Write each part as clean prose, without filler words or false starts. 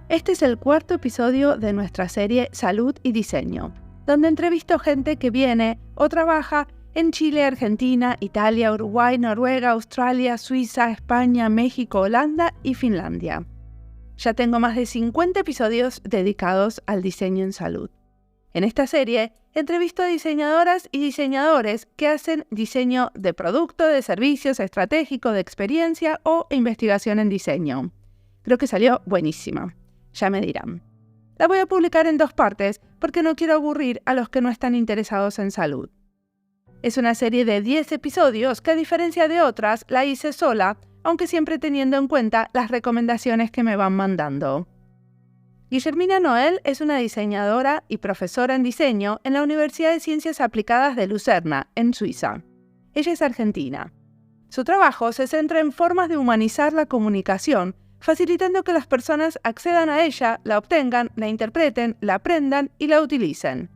Este es el cuarto episodio de nuestra serie Salud y Diseño, donde entrevisto gente que viene o trabaja en Chile, Argentina, Italia, Uruguay, Noruega, Australia, Suiza, España, México, Holanda y Finlandia. Ya tengo más de 50 episodios dedicados al diseño en salud. En esta serie entrevisto a diseñadoras y diseñadores que hacen diseño de producto, de servicios, estratégico, de experiencia o investigación en diseño. Creo que salió buenísima. Ya me dirán. La voy a publicar en 2 partes porque no quiero aburrir a los que no están interesados en salud. Es una serie de 10 episodios que, a diferencia de otras, la hice sola, aunque siempre teniendo en cuenta las recomendaciones que me van mandando. Guillermina Noel es una diseñadora y profesora en diseño en la Universidad de Ciencias Aplicadas de Lucerna, en Suiza. Ella es argentina. Su trabajo se centra en formas de humanizar la comunicación, facilitando que las personas accedan a ella, la obtengan, la interpreten, la aprendan y la utilicen.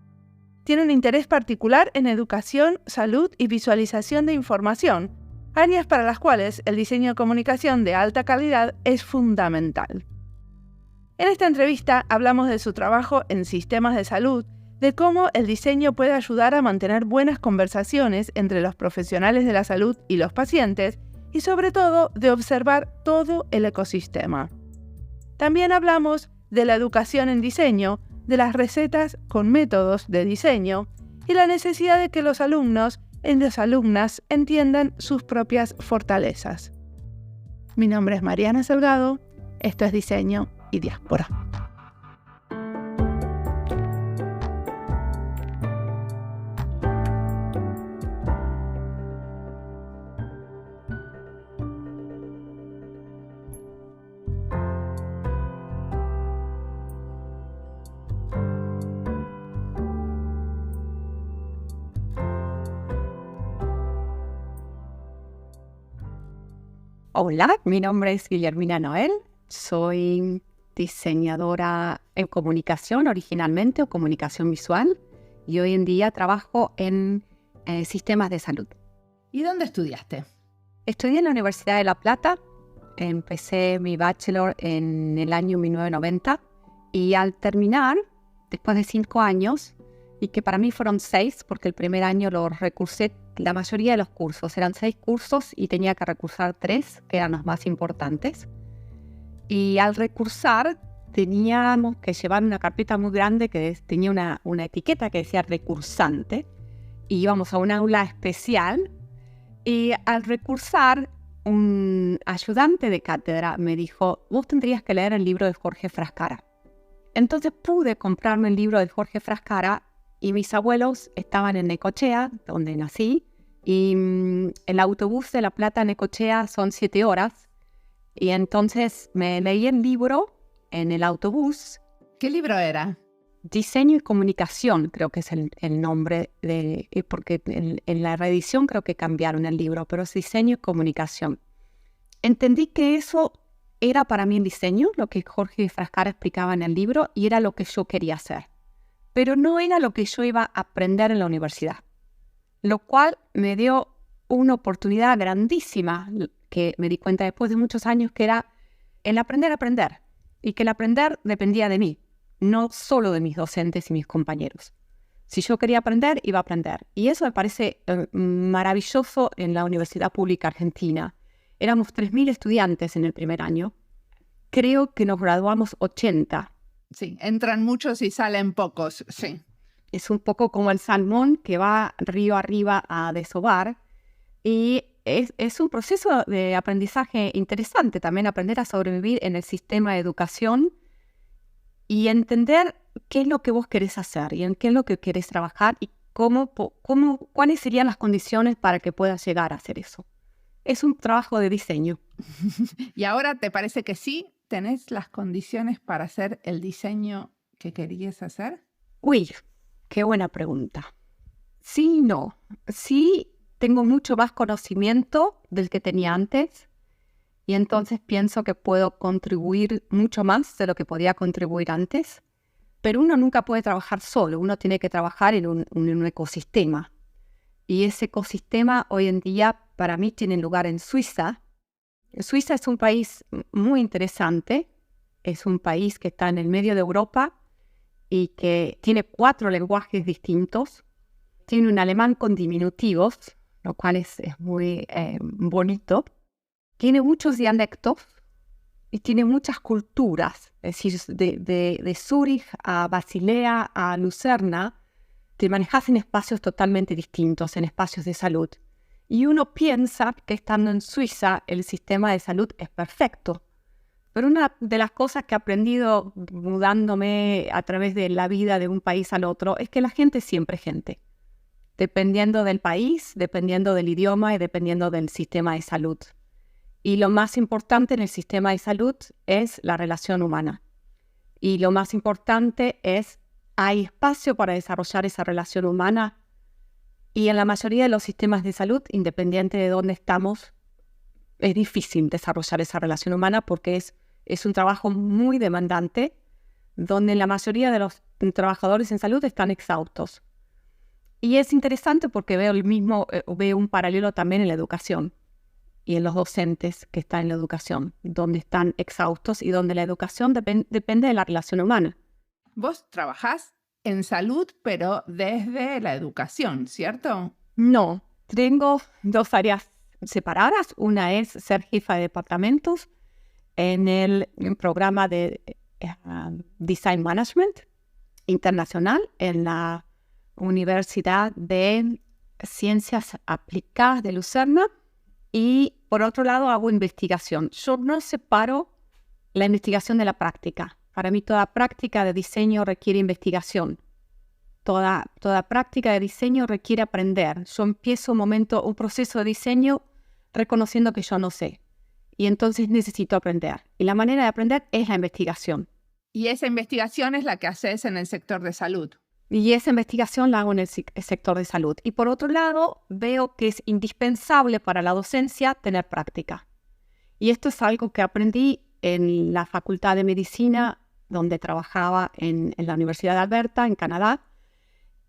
Tiene un interés particular en educación, salud y visualización de información, áreas para las cuales el diseño de comunicación de alta calidad es fundamental. En esta entrevista hablamos de su trabajo en sistemas de salud, de cómo el diseño puede ayudar a mantener buenas conversaciones entre los profesionales de la salud y los pacientes, y sobre todo de observar todo el ecosistema. También hablamos de la educación en diseño, de las recetas con métodos de diseño y la necesidad de que los alumnos y las alumnas entiendan sus propias fortalezas. Mi nombre es Mariana Salgado, esto es Diseño y Diáspora. Hola, mi nombre es Guillermina Noel, soy diseñadora en comunicación originalmente o comunicación visual y hoy en día trabajo en sistemas de salud. ¿Y dónde estudiaste? Estudié en la Universidad de La Plata, empecé mi bachelor en el año 1990 y al terminar, después de 5 años, y que para mí fueron 6 porque el primer año lo recursé, la mayoría de los cursos, eran 6 cursos y tenía que recursar 3, que eran los más importantes. Y al recursar teníamos que llevar una carpeta muy grande que tenía una etiqueta que decía recursante y íbamos a un aula especial y al recursar un ayudante de cátedra me dijo, vos tendrías que leer el libro de Jorge Frascara. Entonces pude comprarme el libro de Jorge Frascara y mis abuelos estaban en Necochea, donde nací, y el autobús de La Plata a Necochea son 7 horas. Y entonces me leí el libro en el autobús. ¿Qué libro era? Diseño y Comunicación, creo que es el nombre, porque en la reedición creo que cambiaron el libro, pero es Diseño y Comunicación. Entendí que eso era para mí el diseño, lo que Jorge Frascara explicaba en el libro, y era lo que yo quería hacer. Pero no era lo que yo iba a aprender en la universidad, lo cual me dio una oportunidad grandísima, que me di cuenta después de muchos años, que era el aprender a aprender, y que el aprender dependía de mí, no solo de mis docentes y mis compañeros. Si yo quería aprender, iba a aprender. Y eso me parece maravilloso en la Universidad Pública Argentina. Éramos 3.000 estudiantes en el primer año. Creo que nos graduamos 80. Sí, entran muchos y salen pocos, sí. Es un poco como el salmón que va río arriba a desovar y es un proceso de aprendizaje interesante también, aprender a sobrevivir en el sistema de educación y entender qué es lo que vos querés hacer y en qué es lo que querés trabajar y cuáles serían las condiciones para que puedas llegar a hacer eso. Es un trabajo de diseño. ¿Y ahora te parece que sí tenés las condiciones para hacer el diseño que querías hacer? Uy, qué buena pregunta. Sí y no. Sí, tengo mucho más conocimiento del que tenía antes y entonces pienso que puedo contribuir mucho más de lo que podía contribuir antes, pero uno nunca puede trabajar solo, uno tiene que trabajar en un ecosistema. Y ese ecosistema hoy en día para mí tiene lugar en Suiza. Suiza es un país muy interesante es un país que está en el medio de Europa y que tiene 4 lenguajes distintos. Tiene un alemán con diminutivos, lo cual es muy bonito. Tiene muchos dialectos y tiene muchas culturas. Es decir, de Zúrich a Basilea a Lucerna, te manejas en espacios totalmente distintos, en espacios de salud. Y uno piensa que estando en Suiza el sistema de salud es perfecto. Pero una de las cosas que he aprendido mudándome a través de la vida de un país al otro es que la gente es siempre gente. Dependiendo del país, dependiendo del idioma y dependiendo del sistema de salud. Y lo más importante en el sistema de salud es la relación humana. Y lo más importante es, ¿hay espacio para desarrollar esa relación humana? Y en la mayoría de los sistemas de salud, independiente de dónde estamos, es difícil desarrollar esa relación humana porque es un trabajo muy demandante, donde la mayoría de los trabajadores en salud están exhaustos. Y es interesante porque veo un paralelo también en la educación y en los docentes que están en la educación, donde están exhaustos y donde la educación depende de la relación humana. Vos trabajás en salud, pero desde la educación, ¿cierto? No, tengo 2 áreas separadas. Una es ser jefa de departamentos en el programa de Design Management internacional en la Universidad de Ciencias Aplicadas de Lucerna. Y por otro lado hago investigación. Yo no separo la investigación de la práctica. Para mí toda práctica de diseño requiere investigación. Toda práctica de diseño requiere aprender. Yo empiezo un proceso de diseño reconociendo que yo no sé. Y entonces necesito aprender. Y la manera de aprender es la investigación. Y esa investigación es la que haces en el sector de salud. Y esa investigación la hago en el sector de salud. Y por otro lado, veo que es indispensable para la docencia tener práctica. Y esto es algo que aprendí en la Facultad de Medicina, donde trabajaba en la Universidad de Alberta, en Canadá.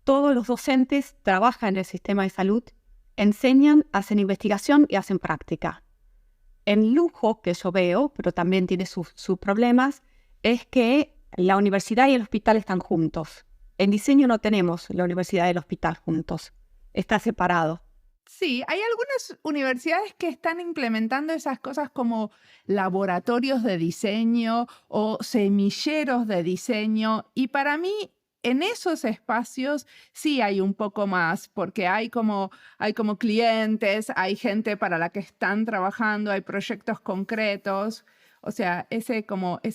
Todos los docentes trabajan en el sistema de salud, enseñan, hacen investigación y hacen práctica. El lujo que yo veo, pero también tiene sus problemas, es que la universidad y el hospital están juntos. En diseño no tenemos la universidad y el hospital juntos. Está separado. Sí, hay algunas universidades que están implementando esas cosas como laboratorios de diseño o semilleros de diseño. Y para mí, en esos espacios sí hay un poco más, porque hay como clientes, hay gente para la que están trabajando, hay proyectos concretos. O sea, ese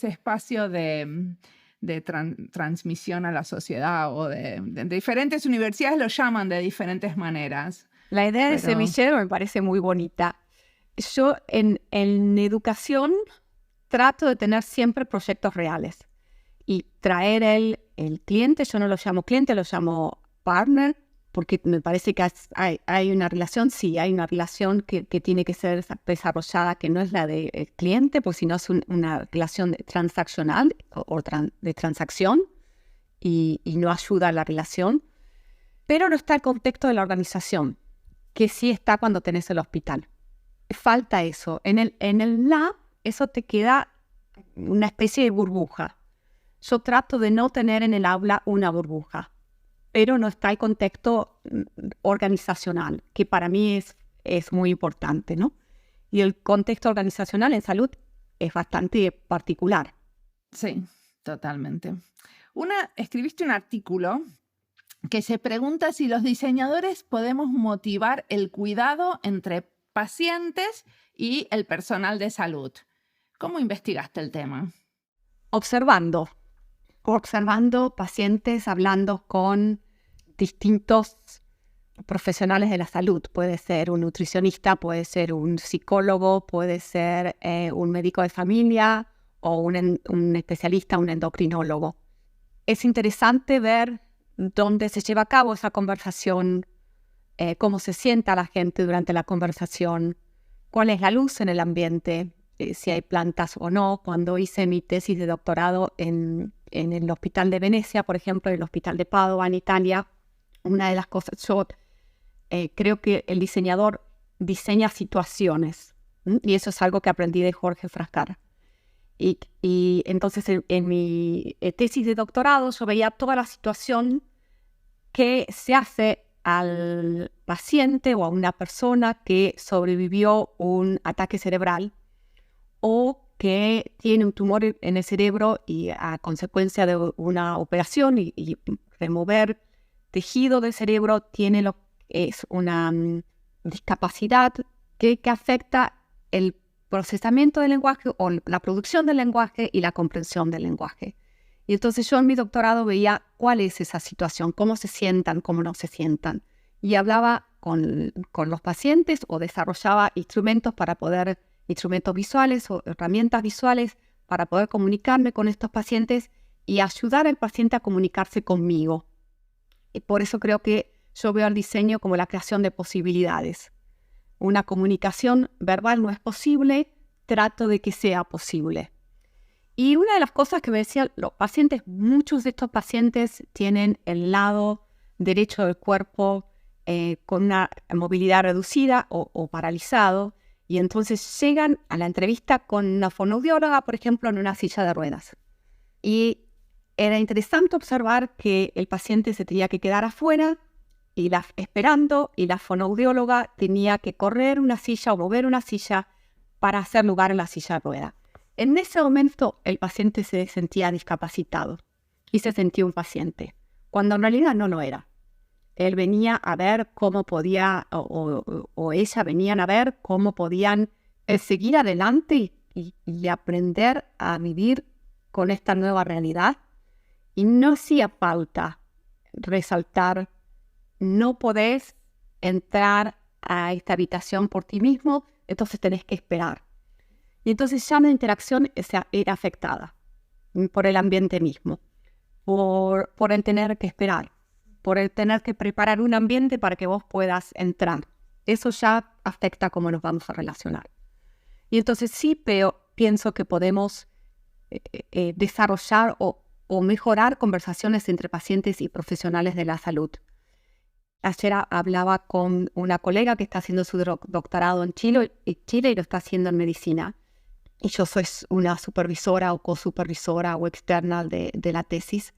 espacio de transmisión a la sociedad o de diferentes universidades lo llaman de diferentes maneras. La idea de semillero me parece muy bonita. Yo en educación trato de tener siempre proyectos reales y traer el cliente. Yo no lo llamo cliente, lo llamo partner, porque me parece que hay una relación, sí, hay una relación que tiene que ser desarrollada, que no es la del cliente, pues sino es una relación transaccional o de transacción y no ayuda a la relación. Pero no está el contexto de la organización, que sí está cuando tenés el hospital. Falta eso. En el lab, eso te queda una especie de burbuja. Yo trato de no tener en el aula una burbuja, pero no está el contexto organizacional, que para mí es muy importante, ¿no? Y el contexto organizacional en salud es bastante particular. Sí, totalmente. Escribiste un artículo que se pregunta si los diseñadores podemos motivar el cuidado entre pacientes y el personal de salud. ¿Cómo investigaste el tema? Observando pacientes, hablando con distintos profesionales de la salud. Puede ser un nutricionista, puede ser un psicólogo, puede ser un médico de familia o un especialista, un endocrinólogo. Es interesante ver dónde se lleva a cabo esa conversación, cómo se sienta la gente durante la conversación, cuál es la luz en el ambiente, si hay plantas o no. Cuando hice mi tesis de doctorado en el Hospital de Venecia, por ejemplo, en el Hospital de Padova, en Italia, una de las cosas, yo creo que el diseñador diseña situaciones, y eso es algo que aprendí de Jorge Frascara. Y entonces en mi tesis de doctorado yo veía toda la situación que se hace al paciente o a una persona que sobrevivió un ataque cerebral o que tiene un tumor en el cerebro y a consecuencia de una operación y remover tejido del cerebro tiene lo que es una discapacidad que afecta el procesamiento del lenguaje o la producción del lenguaje y la comprensión del lenguaje. Y entonces yo en mi doctorado veía cuál es esa situación, cómo se sientan, cómo no se sientan. Y hablaba con los pacientes o desarrollaba instrumentos visuales o herramientas visuales para poder comunicarme con estos pacientes y ayudar al paciente a comunicarse conmigo. Y por eso creo que yo veo al diseño como la creación de posibilidades. Una comunicación verbal no es posible, trato de que sea posible. Y una de las cosas que me decían los pacientes, muchos de estos pacientes tienen el lado derecho del cuerpo con una movilidad reducida o paralizado, y entonces llegan a la entrevista con una fonoaudióloga, por ejemplo, en una silla de ruedas. Y era interesante observar que el paciente se tenía que quedar afuera esperando, y la fonoaudióloga tenía que correr una silla o mover una silla para hacer lugar en la silla de ruedas. En ese momento el paciente se sentía discapacitado y se sentía un paciente, cuando en realidad no lo era. Él venía a ver cómo podía, o ella venían a ver cómo podían seguir adelante y aprender a vivir con esta nueva realidad. Y no hacía falta resaltar: no podés entrar a esta habitación por ti mismo, entonces tenés que esperar. Y entonces ya la interacción era afectada por el ambiente mismo, por el tener que esperar, por el tener que preparar un ambiente para que vos puedas entrar. Eso ya afecta cómo nos vamos a relacionar. Y entonces sí pienso que podemos desarrollar o mejorar conversaciones entre pacientes y profesionales de la salud. Ayer hablaba con una colega que está haciendo su doctorado en Chile y lo está haciendo en medicina. Y yo soy una supervisora o cosupervisora o externa de la tesis.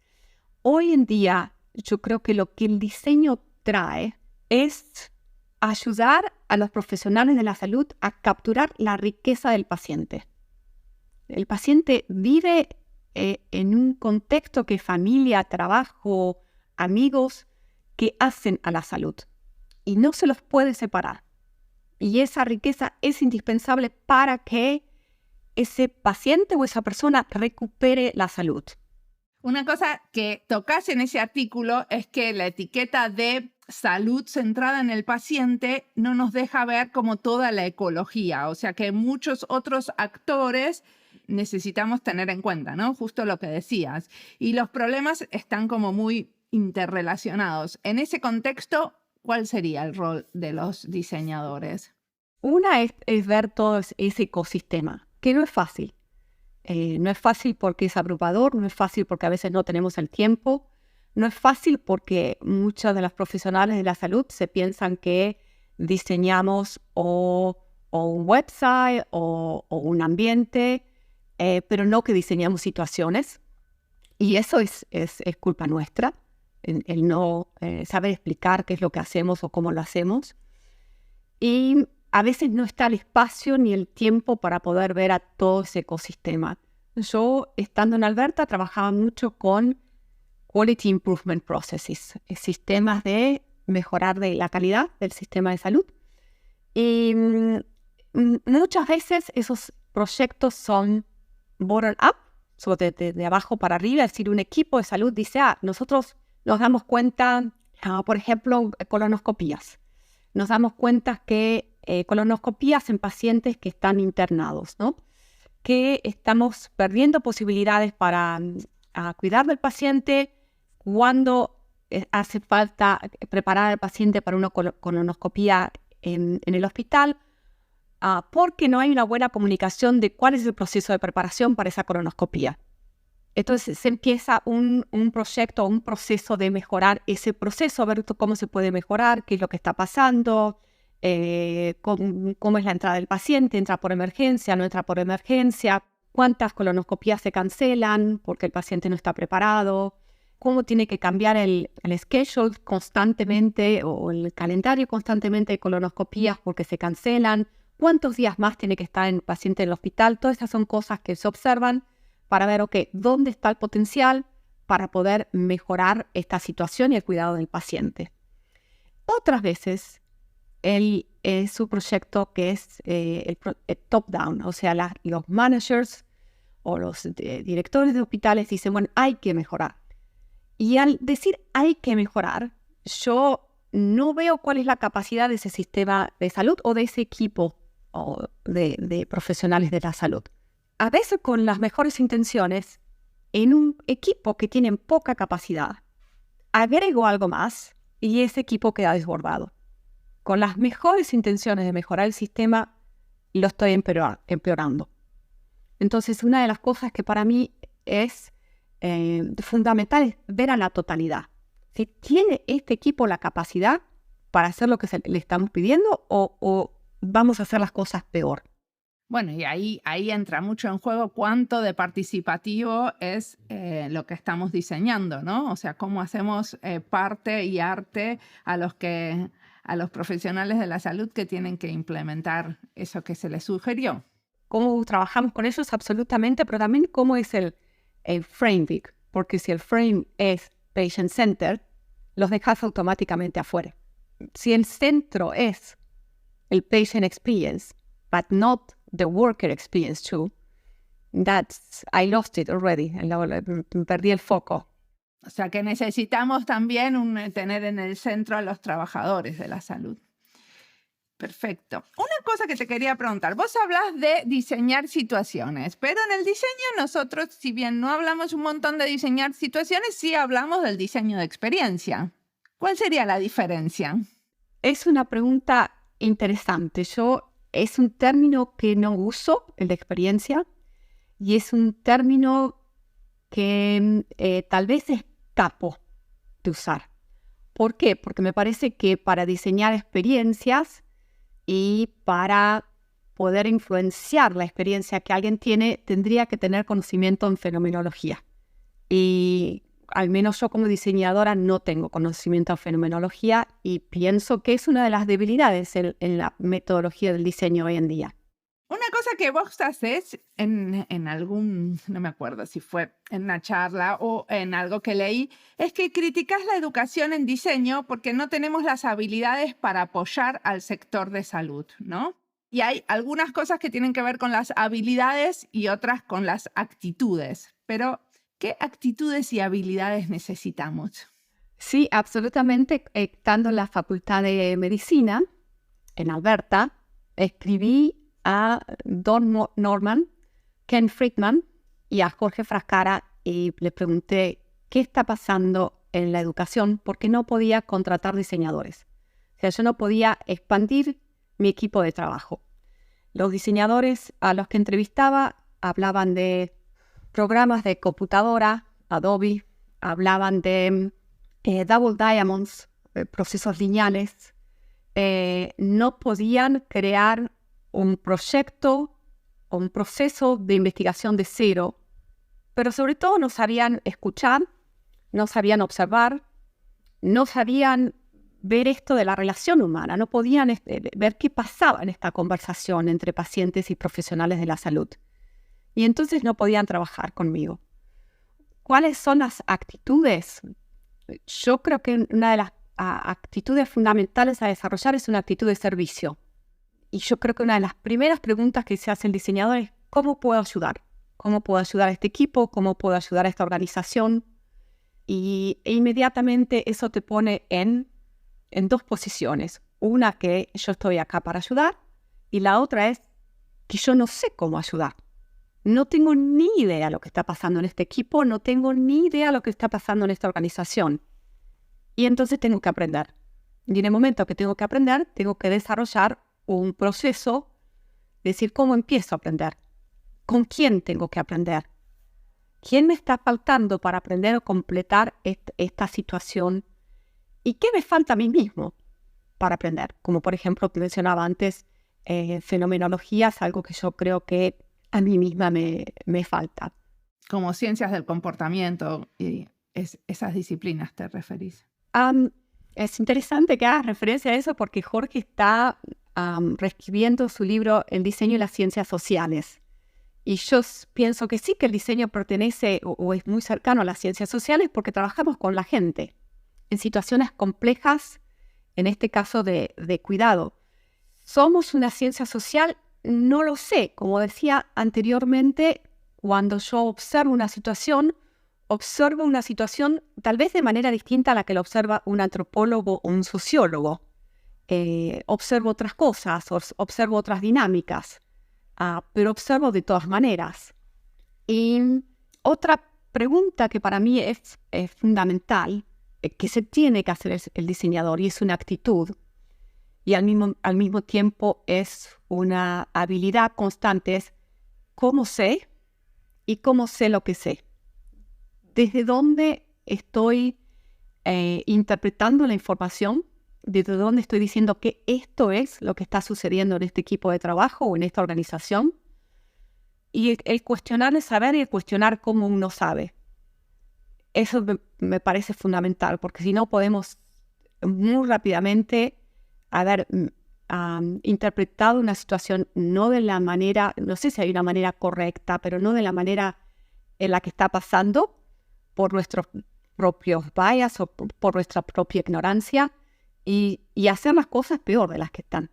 Hoy en día, yo creo que lo que el diseño trae es ayudar a los profesionales de la salud a capturar la riqueza del paciente. El paciente vive en un contexto que familia, trabajo, amigos, que hacen a la salud y no se los puede separar. Y esa riqueza es indispensable para que ese paciente o esa persona recupere la salud. Una cosa que tocas en ese artículo es que la etiqueta de salud centrada en el paciente no nos deja ver como toda la ecología, o sea que muchos otros actores necesitamos tener en cuenta, ¿no? Justo lo que decías. Y los problemas están como muy interrelacionados. En ese contexto, ¿cuál sería el rol de los diseñadores? Una es ver todo ese ecosistema, que no es fácil. No es fácil porque es abrumador, no es fácil porque a veces no tenemos el tiempo, no es fácil porque muchos de los profesionales de la salud se piensan que diseñamos o un website o un ambiente, pero no que diseñamos situaciones. Y eso es culpa nuestra. El no saber explicar qué es lo que hacemos o cómo lo hacemos. Y a veces no está el espacio ni el tiempo para poder ver a todo ese ecosistema. Yo, estando en Alberta, trabajaba mucho con Quality Improvement Processes, sistemas de mejorar la calidad del sistema de salud. Y muchas veces esos proyectos son bottom-up, de abajo para arriba, es decir, un equipo de salud dice, nosotros nos damos cuenta, por ejemplo, colonoscopías. Nos damos cuenta que colonoscopías en pacientes que están internados, ¿no? Que estamos perdiendo posibilidades para cuidar del paciente cuando hace falta preparar al paciente para una colonoscopía en el hospital, porque no hay una buena comunicación de cuál es el proceso de preparación para esa colonoscopía. Entonces se empieza un proyecto, un proceso de mejorar ese proceso, a ver cómo se puede mejorar, qué es lo que está pasando, cómo es la entrada del paciente, entra por emergencia, no entra por emergencia. cuántas colonoscopías se cancelan porque el paciente no está preparado, cómo tiene que cambiar el schedule constantemente o el calendario constantemente de colonoscopías porque se cancelan, cuántos días más tiene que estar el paciente en el hospital. Todas esas son cosas que se observan para ver, dónde está el potencial para poder mejorar esta situación y el cuidado del paciente. Otras veces, es un proyecto que es el top-down, o sea, los managers o los directores de hospitales dicen, bueno, hay que mejorar. Y al decir hay que mejorar, yo no veo cuál es la capacidad de ese sistema de salud o de ese equipo o de profesionales de la salud. A veces con las mejores intenciones, en un equipo que tiene poca capacidad, agrego algo más y ese equipo queda desbordado. Con las mejores intenciones de mejorar el sistema, lo estoy empeorando. Entonces, una de las cosas que para mí es fundamental es ver a la totalidad. Si tiene este equipo la capacidad para hacer lo que le estamos pidiendo o vamos a hacer las cosas peor. Bueno, y ahí entra mucho en juego cuánto de participativo es lo que estamos diseñando, ¿no? O sea, cómo hacemos parte y arte a los profesionales de la salud que tienen que implementar eso que se les sugirió. Cómo trabajamos con ellos absolutamente, pero también cómo es el framework, porque si el frame es patient-centered, los dejas automáticamente afuera. Si el centro es el patient experience, but not the worker experience too, I lost it already, perdí el foco. O sea que necesitamos también tener en el centro a los trabajadores de la salud. Perfecto. Una cosa que te quería preguntar. Vos hablas de diseñar situaciones, pero en el diseño nosotros, si bien no hablamos un montón de diseñar situaciones, sí hablamos del diseño de experiencia. ¿Cuál sería la diferencia? Es una pregunta interesante. Es un término que no uso, el de experiencia, y es un término que tal vez escapo de usar. ¿Por qué? Porque me parece que para diseñar experiencias y para poder influenciar la experiencia que alguien tiene, tendría que tener conocimiento en fenomenología. Y al menos yo como diseñadora no tengo conocimiento en fenomenología y pienso que es una de las debilidades en la metodología del diseño hoy en día. Una cosa que vos haces en algún, no me acuerdo si fue en una charla o en algo que leí, es que criticas la educación en diseño porque no tenemos las habilidades para apoyar al sector de salud, ¿no? Y hay algunas cosas que tienen que ver con las habilidades y otras con las actitudes. Pero, ¿qué actitudes y habilidades necesitamos? Sí, absolutamente. Estando en la Facultad de Medicina, en Alberta, escribí a Don Norman, Ken Friedman y a Jorge Frascara y le pregunté qué está pasando en la educación porque no podía contratar diseñadores. O sea, yo no podía expandir mi equipo de trabajo. Los diseñadores a los que entrevistaba hablaban de programas de computadora, Adobe, hablaban de Double Diamonds, procesos lineales. No podían crear un proyecto o un proceso de investigación de cero, pero sobre todo no sabían escuchar, no sabían observar, no sabían ver esto de la relación humana, no podían ver qué pasaba en esta conversación entre pacientes y profesionales de la salud. Y entonces no podían trabajar conmigo. ¿Cuáles son las actitudes? Yo creo que una de las actitudes fundamentales a desarrollar es una actitud de servicio. Y yo creo que una de las primeras preguntas que se hace el diseñador es ¿cómo puedo ayudar? ¿Cómo puedo ayudar a este equipo? ¿Cómo puedo ayudar a esta organización? E inmediatamente eso te pone en dos posiciones. Una que yo estoy acá para ayudar y la otra es que yo no sé cómo ayudar. No tengo ni idea de lo que está pasando en este equipo, no tengo ni idea de lo que está pasando en esta organización. Y entonces tengo que aprender. Y en el momento que tengo que aprender, tengo que desarrollar un proceso, decir cómo empiezo a aprender, con quién tengo que aprender, quién me está faltando para aprender o completar esta situación y qué me falta a mí mismo para aprender. Como por ejemplo mencionaba antes, fenomenología es algo que yo creo que a mí misma me falta. Como ciencias del comportamiento y esas disciplinas te referís. Es interesante que hagas referencia a eso porque Jorge está reescribiendo su libro El diseño y las ciencias sociales. Y yo pienso que sí, que el diseño pertenece o es muy cercano a las ciencias sociales porque trabajamos con la gente en situaciones complejas, en este caso de cuidado. ¿Somos una ciencia social? No lo sé. Como decía anteriormente, cuando yo observo una situación tal vez de manera distinta a la que lo observa un antropólogo o un sociólogo. Observo otras cosas, observo otras dinámicas, pero observo de todas maneras. Y otra pregunta que para mí es fundamental, que se tiene que hacer el diseñador, y es una actitud, y al mismo tiempo es una habilidad constante, es cómo sé y cómo sé lo que sé. ¿Desde dónde estoy interpretando la información? ¿Desde dónde estoy diciendo que esto es lo que está sucediendo en este equipo de trabajo o en esta organización? Y el cuestionar el saber y el cuestionar cómo uno sabe. Eso me parece fundamental, porque si no podemos muy rápidamente haber interpretado una situación no de la manera, no sé si hay una manera correcta, pero no de la manera en la que está pasando, por nuestros propios bias o por nuestra propia ignorancia y hacer las cosas peor de las que están.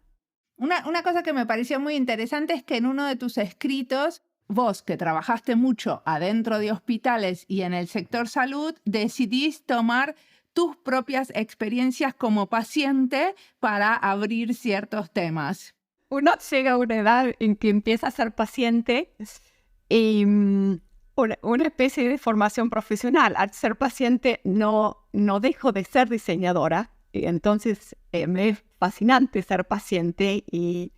Una cosa que me pareció muy interesante es que en uno de tus escritos, vos que trabajaste mucho adentro de hospitales y en el sector salud, decidís tomar tus propias experiencias como paciente para abrir ciertos temas. Uno llega a una edad en que empieza a ser paciente y una especie de formación profesional. Al ser paciente no dejo de ser diseñadora, y entonces me es fascinante ser paciente y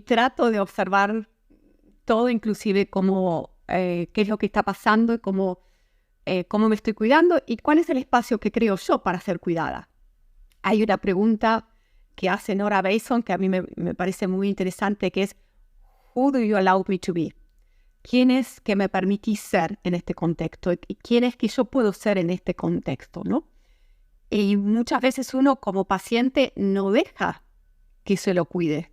trato de observar todo, inclusive qué es lo que está pasando y cómo me estoy cuidando y cuál es el espacio que creo yo para ser cuidada. Hay una pregunta que hace Nora Bason que a mí me parece muy interesante, que es ¿Who do you allow me to be? ¿Quién es que me permitís ser en este contexto? ¿Y quién es que yo puedo ser en este contexto, ¿no? Y muchas veces uno como paciente no deja que se lo cuide.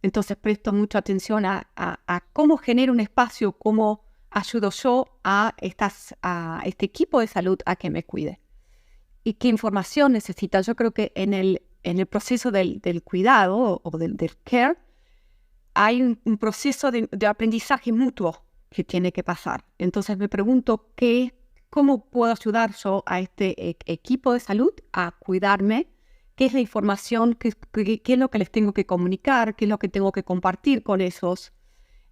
Entonces presto mucha atención a cómo genero un espacio, cómo ayudo yo a este equipo de salud a que me cuide. ¿Y qué información necesita? Yo creo que en el proceso del cuidado o del care, hay un proceso de aprendizaje mutuo que tiene que pasar. Entonces me pregunto cómo puedo ayudar yo a este equipo de salud a cuidarme, qué es la información, qué es lo que les tengo que comunicar, qué es lo que tengo que compartir con ellos,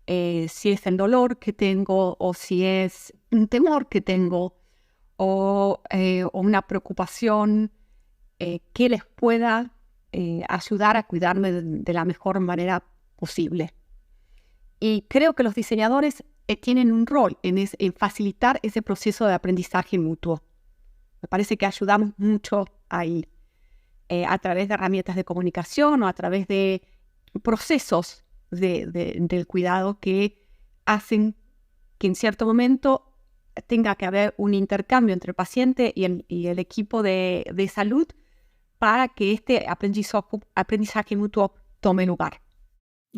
si es el dolor que tengo o si es un temor que tengo o una preocupación, que les pueda ayudar a cuidarme de la mejor manera posible. Y creo que los diseñadores tienen un rol en facilitar ese proceso de aprendizaje mutuo. Me parece que ayudamos mucho ahí, a través de herramientas de comunicación o a través de procesos del cuidado que hacen que en cierto momento tenga que haber un intercambio entre el paciente y el equipo de salud para que este aprendizaje mutuo tome lugar.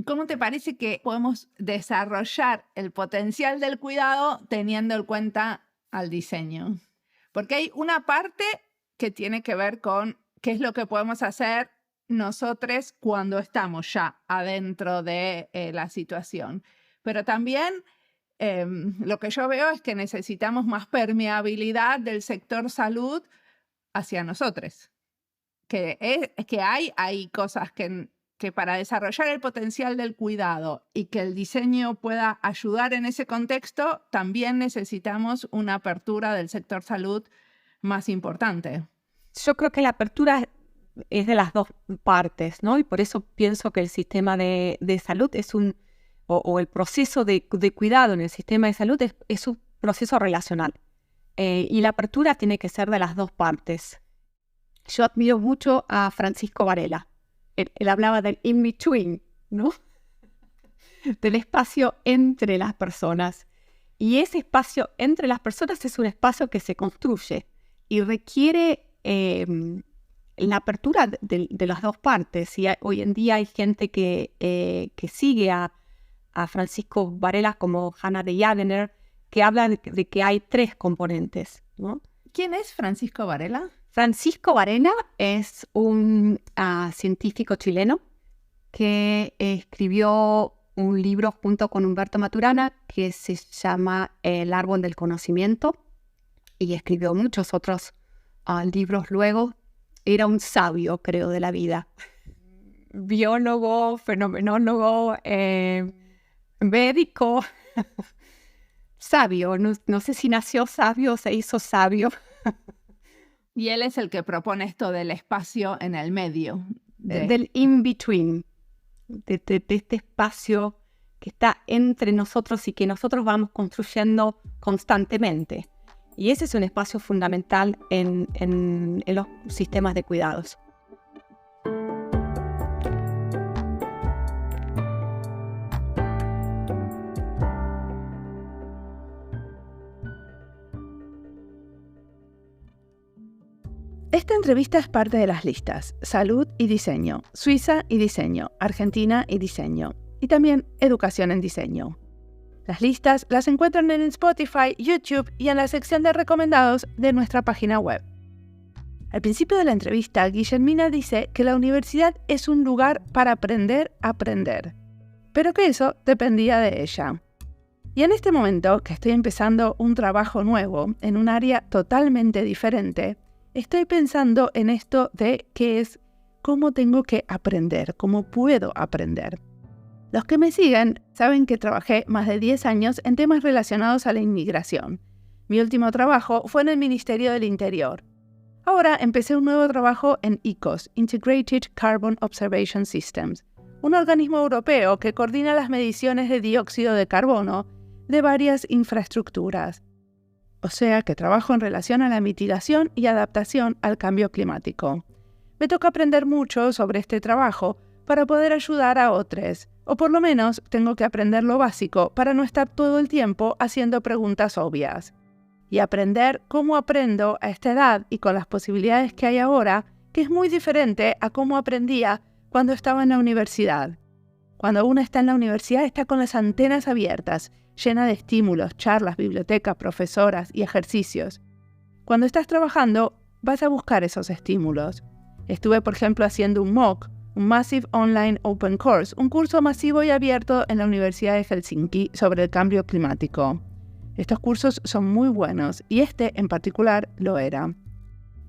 ¿Cómo te parece que podemos desarrollar el potencial del cuidado teniendo en cuenta al diseño? Porque hay una parte que tiene que ver con qué es lo que podemos hacer nosotros cuando estamos ya adentro de la situación. Pero también lo que yo veo es que necesitamos más permeabilidad del sector salud hacia nosotros. Que hay cosas que para desarrollar el potencial del cuidado y que el diseño pueda ayudar en ese contexto, también necesitamos una apertura del sector salud más importante. Yo creo que la apertura es de las dos partes, ¿no? Y por eso pienso que el sistema de salud es o el proceso de cuidado en el sistema de salud es un proceso relacional. Y la apertura tiene que ser de las dos partes. Yo admiro mucho a Francisco Varela. Él hablaba del in-between, ¿no? del espacio entre las personas. Y ese espacio entre las personas es un espacio que se construye y requiere la apertura de las dos partes. Y hoy en día hay gente que sigue a Francisco Varela como Hannah de Javener, que habla de que hay tres componentes, ¿no? ¿Quién es Francisco Varela? Francisco Varela es un científico chileno que escribió un libro junto con Humberto Maturana que se llama El árbol del conocimiento y escribió muchos otros libros luego. Era un sabio, creo, de la vida. Biólogo, fenomenólogo, médico, sabio. No sé si nació sabio o se hizo sabio. Y él es el que propone esto del espacio en el medio. Del in-between, de este espacio que está entre nosotros y que nosotros vamos construyendo constantemente. Y ese es un espacio fundamental en los sistemas de cuidados. Esta entrevista es parte de las listas Salud y Diseño, Suiza y Diseño, Argentina y Diseño, y también Educación en Diseño. Las listas las encuentran en Spotify, YouTube y en la sección de recomendados de nuestra página web. Al principio de la entrevista, Guillermina dice que la universidad es un lugar para aprender a aprender, pero que eso dependía de ella. Y en este momento, que estoy empezando un trabajo nuevo en un área totalmente diferente, estoy pensando en esto de qué es, cómo tengo que aprender, cómo puedo aprender. Los que me siguen saben que trabajé más de 10 años en temas relacionados a la inmigración. Mi último trabajo fue en el Ministerio del Interior. Ahora empecé un nuevo trabajo en ICOS, Integrated Carbon Observation Systems, un organismo europeo que coordina las mediciones de dióxido de carbono de varias infraestructuras. O sea que trabajo en relación a la mitigación y adaptación al cambio climático. Me toca aprender mucho sobre este trabajo para poder ayudar a otros, o por lo menos tengo que aprender lo básico para no estar todo el tiempo haciendo preguntas obvias. Y aprender cómo aprendo a esta edad y con las posibilidades que hay ahora, que es muy diferente a cómo aprendía cuando estaba en la universidad. Cuando uno está en la universidad está con las antenas abiertas, llena de estímulos, charlas, bibliotecas, profesoras y ejercicios. Cuando estás trabajando, vas a buscar esos estímulos. Estuve, por ejemplo, haciendo un MOOC, un Massive Online Open Course, un curso masivo y abierto en la Universidad de Helsinki sobre el cambio climático. Estos cursos son muy buenos y este en particular lo era.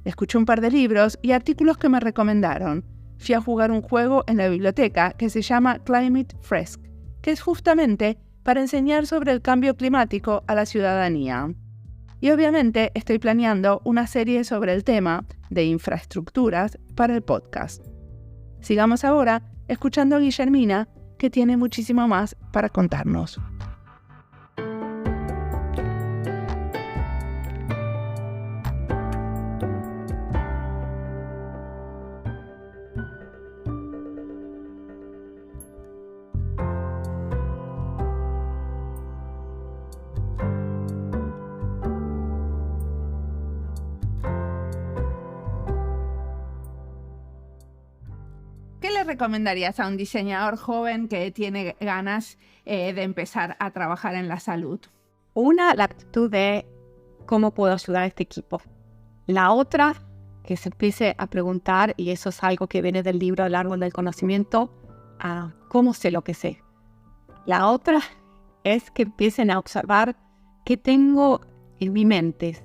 Escuché un par de libros y artículos que me recomendaron. Fui a jugar un juego en la biblioteca que se llama Climate Fresk, que es justamente para enseñar sobre el cambio climático a la ciudadanía. Y obviamente estoy planeando una serie sobre el tema de infraestructuras para el podcast. Sigamos ahora escuchando a Guillermina, que tiene muchísimo más para contarnos. ¿Qué le recomendarías a un diseñador joven que tiene ganas de empezar a trabajar en la salud? Una, la actitud de cómo puedo ayudar a este equipo. La otra, que se empiece a preguntar, y eso es algo que viene del libro El árbol del conocimiento, a cómo sé lo que sé. La otra es que empiecen a observar qué tengo en mi mente,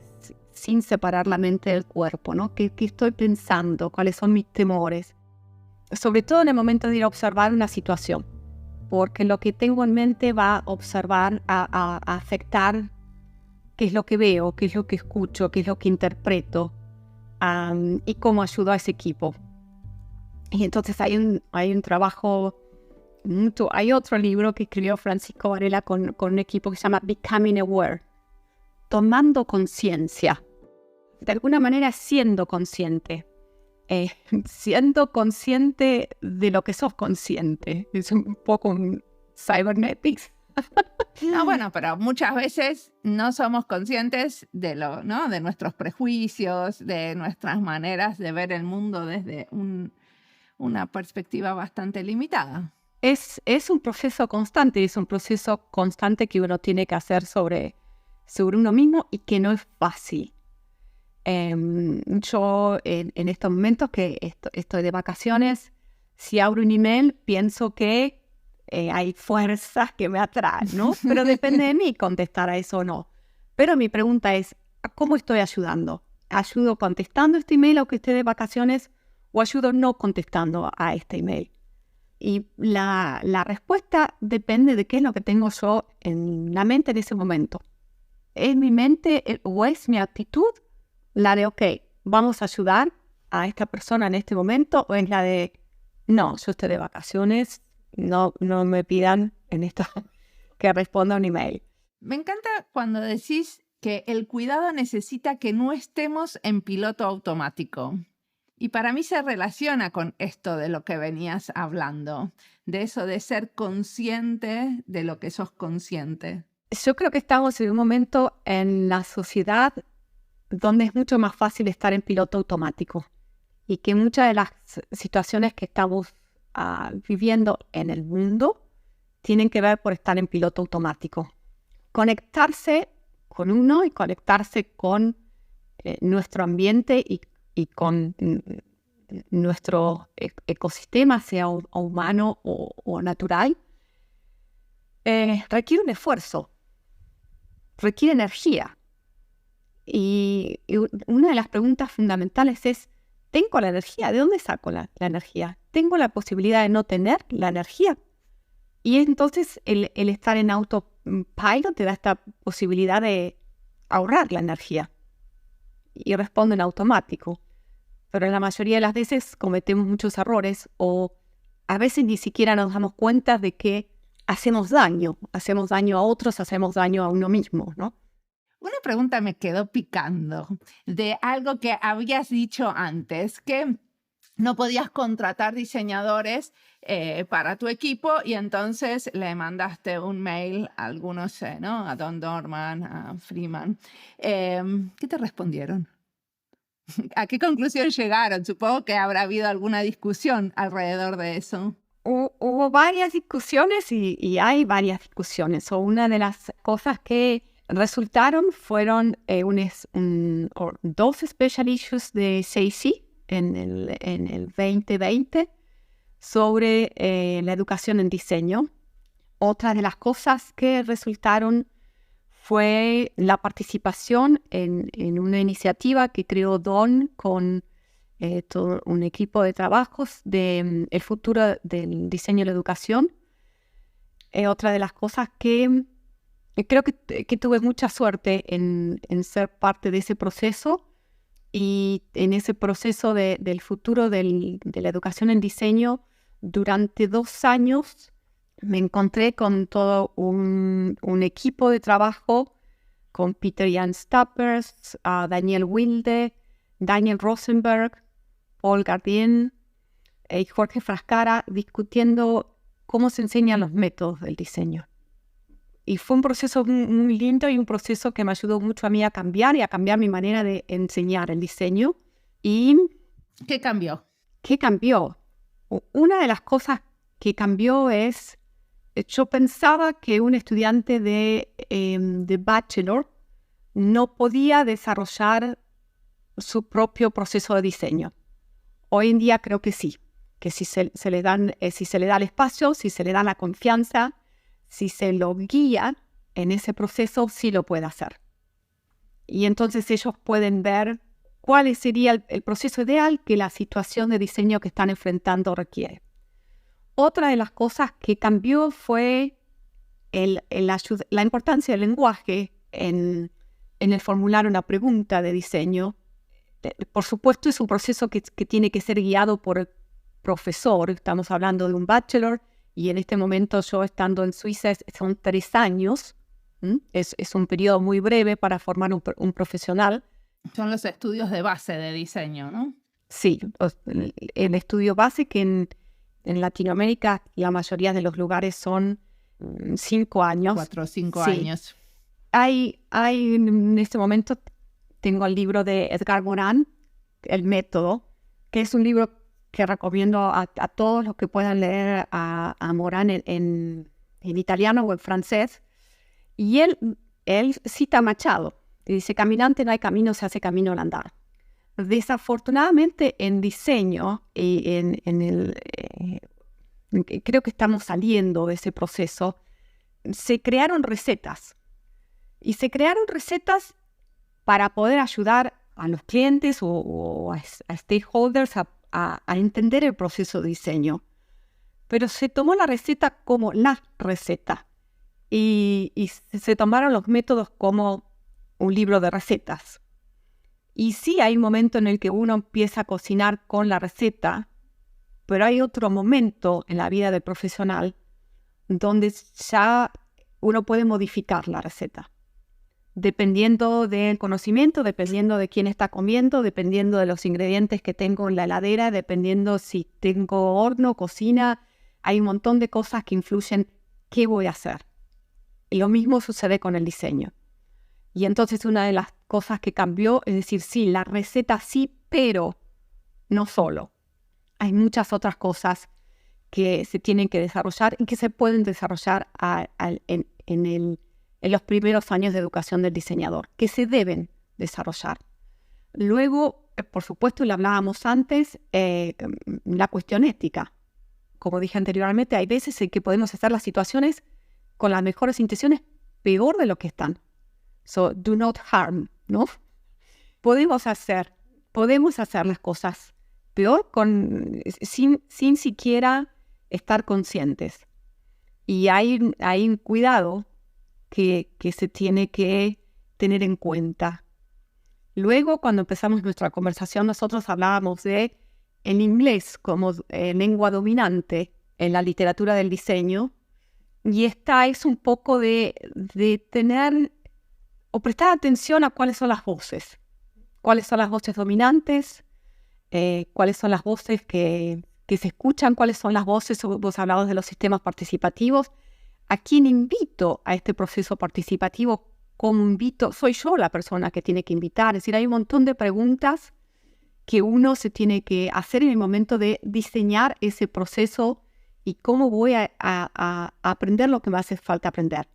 sin separar la mente del cuerpo, ¿no? ¿Qué estoy pensando? ¿Cuáles son mis temores? Sobre todo en el momento de ir a observar una situación, porque lo que tengo en mente va a observar, a afectar qué es lo que veo, qué es lo que escucho, qué es lo que interpreto, y cómo ayudo a ese equipo. Y entonces hay un trabajo, hay otro libro que escribió Francisco Varela con un equipo que se llama Becoming Aware, tomando conciencia, de alguna manera siendo consciente. Siendo consciente de lo que sos consciente. Es un poco cybernetics. No, bueno, pero muchas veces no somos conscientes de ¿no? De nuestros prejuicios, de nuestras maneras de ver el mundo desde una perspectiva bastante limitada. Es un proceso constante, que uno tiene que hacer sobre uno mismo y que no es fácil. Yo en estos momentos que estoy de vacaciones, si abro un email, pienso que hay fuerzas que me atraen, ¿no? Pero depende de mí contestar a eso o no. Pero mi pregunta es, ¿cómo estoy ayudando? ¿Ayudo contestando este email aunque esté de vacaciones o ayudo no contestando a este email? Y la respuesta depende de qué es lo que tengo yo en la mente en ese momento. ¿Es mi mente o es mi actitud la de, ok, vamos a ayudar a esta persona en este momento? ¿O es la de, no, yo estoy de vacaciones, no me pidan en esto que responda un email? Me encanta cuando decís que el cuidado necesita que no estemos en piloto automático. Y para mí se relaciona con esto de lo que venías hablando, de eso de ser consciente de lo que sos consciente. Yo creo que estamos en un momento en la sociedad donde es mucho más fácil estar en piloto automático y que muchas de las situaciones que estamos viviendo en el mundo tienen que ver por estar en piloto automático. Conectarse con uno y conectarse con nuestro ambiente y con nuestro ecosistema, sea humano o natural, requiere un esfuerzo, requiere energía. Y una de las preguntas fundamentales es, ¿tengo la energía? ¿De dónde saco la energía? ¿Tengo la posibilidad de no tener la energía? Y entonces el estar en autopilot te da esta posibilidad de ahorrar la energía. Y responde en automático. Pero la mayoría de las veces cometemos muchos errores o a veces ni siquiera nos damos cuenta de que hacemos daño a otros, hacemos daño a uno mismo, ¿no? Una pregunta me quedó picando de algo que habías dicho antes, que no podías contratar diseñadores para tu equipo y entonces le mandaste un mail a algunos, ¿no? A Don Dorman, a Freeman. ¿Qué te respondieron? ¿A qué conclusión llegaron? Supongo que habrá habido alguna discusión alrededor de eso. Hubo varias discusiones y hay varias discusiones. Una de las cosas que resultaron fueron dos special issues de CAC en el 2020 sobre la educación en diseño. Otra de las cosas que resultaron fue la participación en una iniciativa que creó Don con todo un equipo de trabajos de el futuro del diseño y la educación. Otra de las cosas que creo que tuve mucha suerte en ser parte de ese proceso y en ese proceso del futuro de la educación en diseño. Durante 2 años me encontré con todo un equipo de trabajo con Peter Jan Stappers, Daniel Wilde, Daniel Rosenberg, Paul Gardien y Jorge Frascara discutiendo cómo se enseñan los métodos del diseño. Y fue un proceso muy lindo y un proceso que me ayudó mucho a mí a cambiar mi manera de enseñar el diseño. ¿Y qué cambió? ¿Qué cambió? Una de las cosas que cambió es, yo pensaba que un estudiante de bachelor no podía desarrollar su propio proceso de diseño. Hoy en día creo que sí, que si se le da el espacio, si se le da la confianza, si se lo guía en ese proceso, sí lo puede hacer. Y entonces ellos pueden ver cuál sería el proceso ideal que la situación de diseño que están enfrentando requiere. Otra de las cosas que cambió fue la importancia del lenguaje en el formular una pregunta de diseño. Por supuesto, es un proceso que tiene que ser guiado por el profesor. Estamos hablando de un bachelor y en este momento yo estando en Suiza son 3 años. Es un periodo muy breve para formar un profesional. Son los estudios de base de diseño, ¿no? Sí, el estudio base que en Latinoamérica la mayoría de los lugares son 5 años. 4 o 5 Sí. años. Hay en este momento, tengo el libro de Edgar Morin, El Método, que es un libro que recomiendo a todos los que puedan leer a Morin en italiano o en francés. Y él cita a Machado y dice: caminante no hay camino, se hace camino al andar. Desafortunadamente en diseño y creo que estamos saliendo de ese proceso, se crearon recetas. Y se crearon recetas para poder ayudar a los clientes o a stakeholders a entender el proceso de diseño. Pero se tomó la receta como la receta. Y se tomaron los métodos como un libro de recetas. Y sí hay un momento en el que uno empieza a cocinar con la receta, pero hay otro momento en la vida del profesional donde ya uno puede modificar la receta. Dependiendo del conocimiento, dependiendo de quién está comiendo, dependiendo de los ingredientes que tengo en la heladera, dependiendo si tengo horno, cocina, hay un montón de cosas que influyen qué voy a hacer. Y lo mismo sucede con el diseño. Y entonces una de las cosas que cambió es decir, sí, la receta sí, pero no solo. Hay muchas otras cosas que se tienen que desarrollar y que se pueden desarrollar en los primeros años de educación del diseñador, que se deben desarrollar. Luego, por supuesto, lo hablábamos antes, la cuestión ética. Como dije anteriormente, hay veces en que podemos hacer las situaciones con las mejores intenciones peor de lo que están. So, do not harm, ¿no? Podemos hacer las cosas peor sin siquiera estar conscientes. Y hay un cuidado que se tiene que tener en cuenta. Luego, cuando empezamos nuestra conversación, nosotros hablábamos de el inglés como lengua dominante en la literatura del diseño. Y esta es un poco de tener o prestar atención a cuáles son las voces. Cuáles son las voces dominantes, cuáles son las voces que se escuchan, cuáles son las voces, vos hablabas de los sistemas participativos. ¿A quién invito a este proceso participativo? ¿Cómo invito? Soy yo la persona que tiene que invitar. Es decir, hay un montón de preguntas que uno se tiene que hacer en el momento de diseñar ese proceso y cómo voy a aprender lo que me hace falta aprender.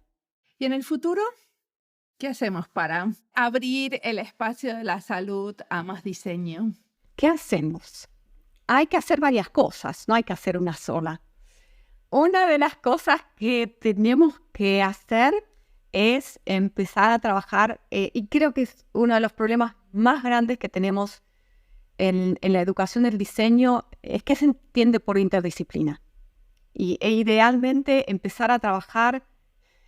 ¿Y en el futuro? ¿Qué hacemos para abrir el espacio de la salud a más diseño? ¿Qué hacemos? Hay que hacer varias cosas, no hay que hacer una sola. Una de las cosas que tenemos que hacer es empezar a trabajar, y creo que es uno de los problemas más grandes que tenemos en la educación del diseño, es que se entiende por interdisciplina. E idealmente empezar a trabajar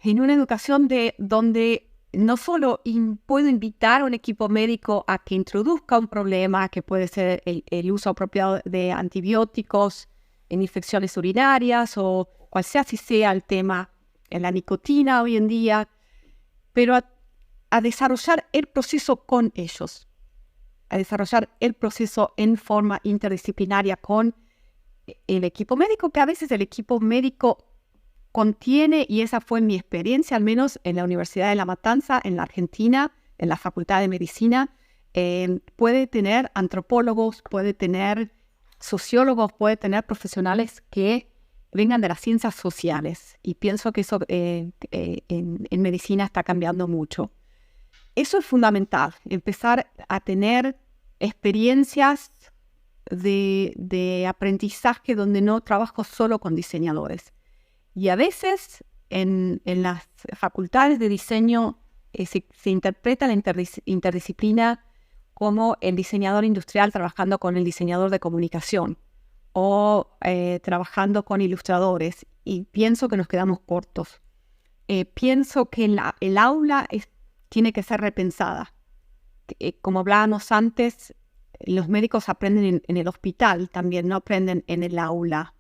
en una educación donde no solo puedo invitar a un equipo médico a que introduzca un problema, que puede ser el uso apropiado de antibióticos en infecciones urinarias o cual sea si sea el tema en la nicotina hoy en día, pero a desarrollar el proceso con ellos, a desarrollar el proceso en forma interdisciplinaria con el equipo médico, que a veces el equipo médico contiene, y esa fue mi experiencia, al menos en la Universidad de La Matanza, en la Argentina, en la Facultad de Medicina, puede tener antropólogos, puede tener sociólogos, puede tener profesionales que vengan de las ciencias sociales. Y pienso que eso en medicina está cambiando mucho. Eso es fundamental, empezar a tener experiencias de aprendizaje donde no trabajo solo con diseñadores. Y a veces en las facultades de diseño se interpreta la interdisciplina como el diseñador industrial trabajando con el diseñador de comunicación o trabajando con ilustradores. Y pienso que nos quedamos cortos. Pienso que el aula tiene que ser repensada. Como hablábamos antes, los médicos aprenden en el hospital, también no aprenden en el aula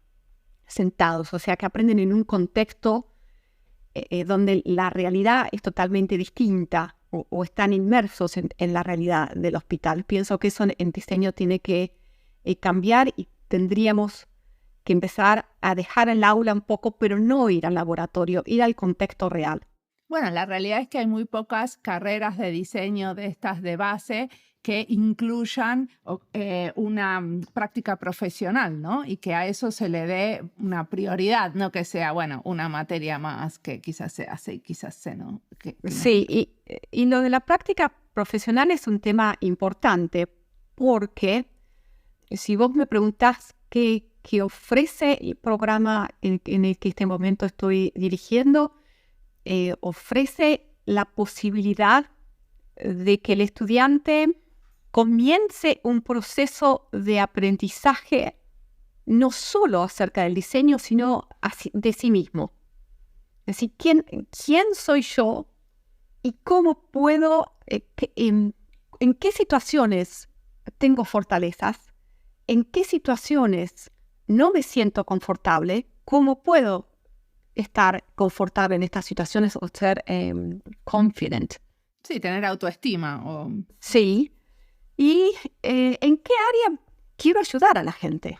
sentados, o sea que aprenden en un contexto donde la realidad es totalmente distinta o están inmersos en la realidad del hospital. Pienso que eso en diseño tiene que cambiar y tendríamos que empezar a dejar el aula un poco, pero no ir al laboratorio, ir al contexto real. Bueno, la realidad es que hay muy pocas carreras de diseño de estas de base que incluyan una práctica profesional, ¿no? Y que a eso se le dé una prioridad, no que sea, bueno, una materia más que quizás se hace y quizás se no. Sí, y lo de la práctica profesional es un tema importante porque si vos me preguntás qué ofrece el programa en el que este momento estoy dirigiendo, ofrece la posibilidad de que el estudiante comience un proceso de aprendizaje no solo acerca del diseño, sino de sí mismo. Es decir, ¿quién soy yo y cómo puedo, en qué situaciones tengo fortalezas, en qué situaciones no me siento confortable, cómo puedo estar confortable en estas situaciones o ser confident. Sí, tener autoestima. Sí. ¿Y en qué área quiero ayudar a la gente?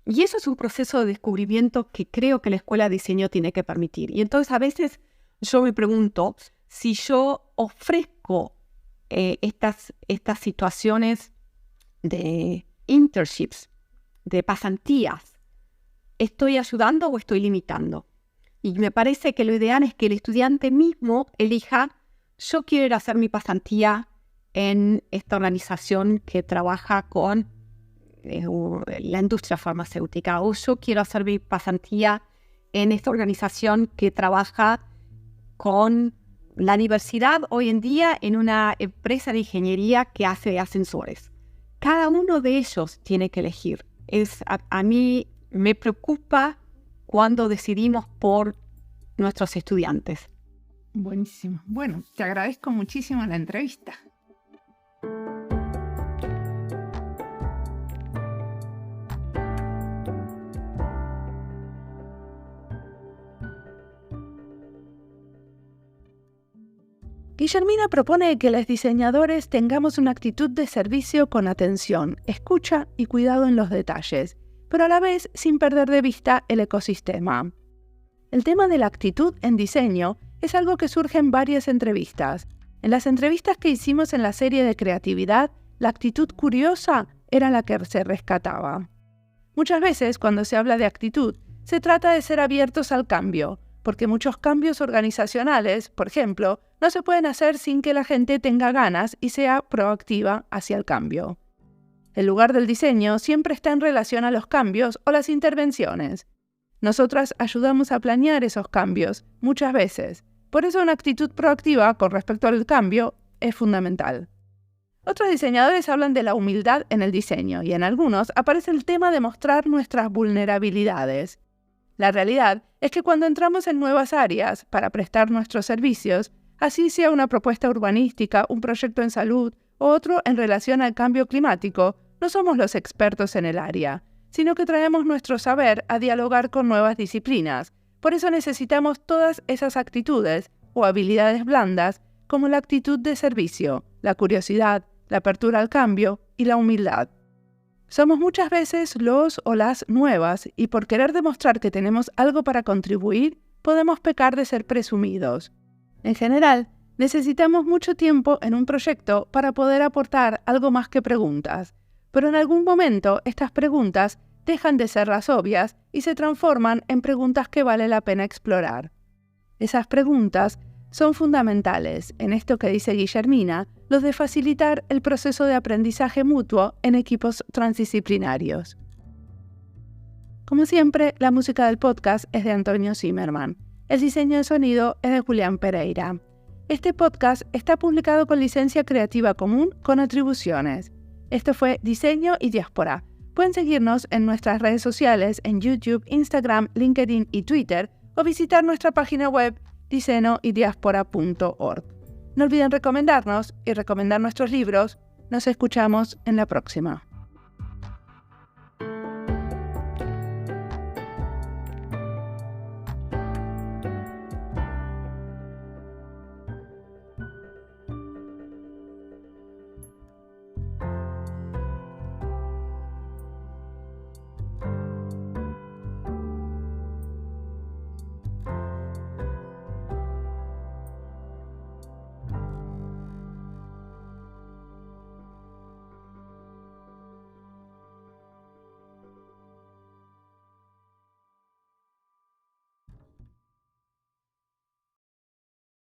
Y eso es un proceso de descubrimiento que creo que la escuela de diseño tiene que permitir. Y entonces a veces yo me pregunto si yo ofrezco estas situaciones de internships, de pasantías, ¿estoy ayudando o estoy limitando? Y me parece que lo ideal es que el estudiante mismo elija, yo quiero ir a hacer mi pasantía en esta organización que trabaja con la industria farmacéutica, o yo quiero hacer mi pasantía en esta organización que trabaja con la universidad hoy en día en una empresa de ingeniería que hace ascensores. Cada uno de ellos tiene que elegir. A mí me preocupa cuando decidimos por nuestros estudiantes. Buenísimo. Bueno, te agradezco muchísimo la entrevista. Guillermina propone que los diseñadores tengamos una actitud de servicio con atención, escucha y cuidado en los detalles, pero a la vez sin perder de vista el ecosistema. El tema de la actitud en diseño es algo que surge en varias entrevistas. En las entrevistas que hicimos en la serie de creatividad, la actitud curiosa era la que se rescataba. Muchas veces, cuando se habla de actitud, se trata de ser abiertos al cambio, porque muchos cambios organizacionales, por ejemplo, no se pueden hacer sin que la gente tenga ganas y sea proactiva hacia el cambio. El lugar del diseño siempre está en relación a los cambios o las intervenciones. Nosotras ayudamos a planear esos cambios, muchas veces. Por eso una actitud proactiva con respecto al cambio es fundamental. Otros diseñadores hablan de la humildad en el diseño y en algunos aparece el tema de mostrar nuestras vulnerabilidades. La realidad es que cuando entramos en nuevas áreas para prestar nuestros servicios, así sea una propuesta urbanística, un proyecto en salud o otro en relación al cambio climático, no somos los expertos en el área, sino que traemos nuestro saber a dialogar con nuevas disciplinas. Por eso necesitamos todas esas actitudes o habilidades blandas como la actitud de servicio, la curiosidad, la apertura al cambio y la humildad. Somos muchas veces los o las nuevas y por querer demostrar que tenemos algo para contribuir, podemos pecar de ser presumidos. En general, necesitamos mucho tiempo en un proyecto para poder aportar algo más que preguntas, pero en algún momento estas preguntas dejan de ser las obvias y se transforman en preguntas que vale la pena explorar. Esas preguntas son fundamentales en esto que dice Guillermina, los de facilitar el proceso de aprendizaje mutuo en equipos transdisciplinarios. Como siempre, la música del podcast es de Antonio Zimmerman. El diseño de sonido es de Julián Pereira. Este podcast está publicado con licencia creativa común con atribuciones. Esto fue Diseño y Diáspora. Pueden seguirnos en nuestras redes sociales en YouTube, Instagram, LinkedIn y Twitter o visitar nuestra página web diseñoydiaspora.org. No olviden recomendarnos y recomendar nuestros libros. Nos escuchamos en la próxima.